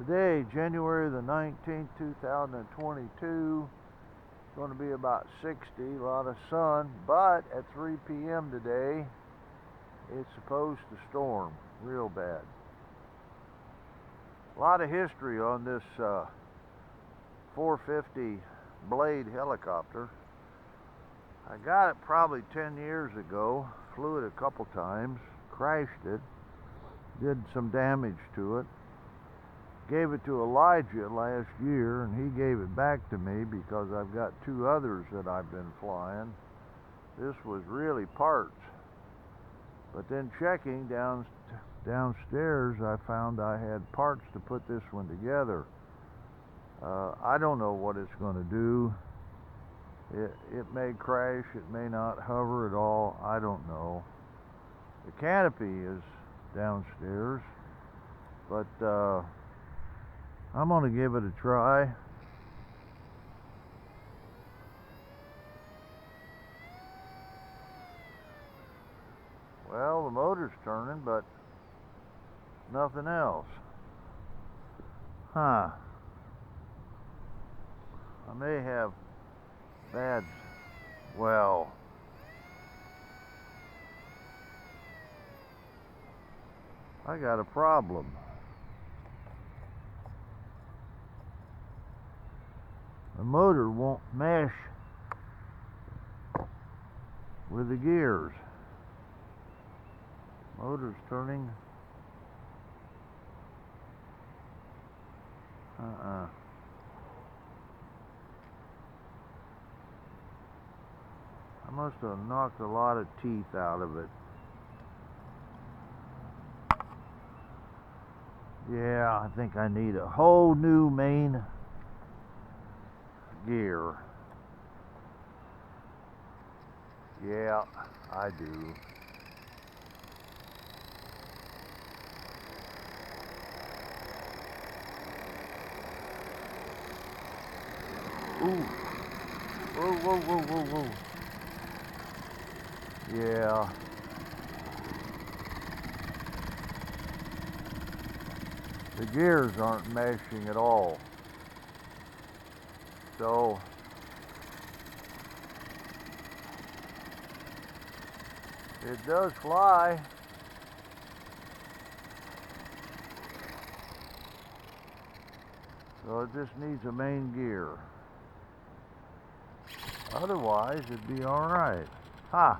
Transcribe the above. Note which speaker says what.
Speaker 1: Today, January the 19th, 2022, it's going to be about 60, a lot of sun, but at 3 p.m. today, it's supposed to storm real bad. A lot of history on this 450 Blade helicopter. I got it probably 10 years ago, flew it a couple times, crashed it, did some damage to it. Gave it to Elijah last year, and he gave it back to me because I've got two others that I've been flying. This was really parts. But then checking downstairs, I found I had parts to put this one together. I don't know what it's going to do. It may crash, it may not hover at all, I don't know. The canopy is downstairs, but I'm going to give it a try. Well, the motor's turning, but nothing else. I may have bad, well, I got a problem. The motor won't mesh with the gears. Motor's turning. I must have knocked a lot of teeth out of it. Yeah, I think I need a whole new main gear. Yeah, I do. Ooh. Whoa, whoa, whoa, whoa, whoa. Yeah. The gears aren't meshing at all. So it does fly. So it just needs a main gear. Otherwise, it'd be all right. Ha!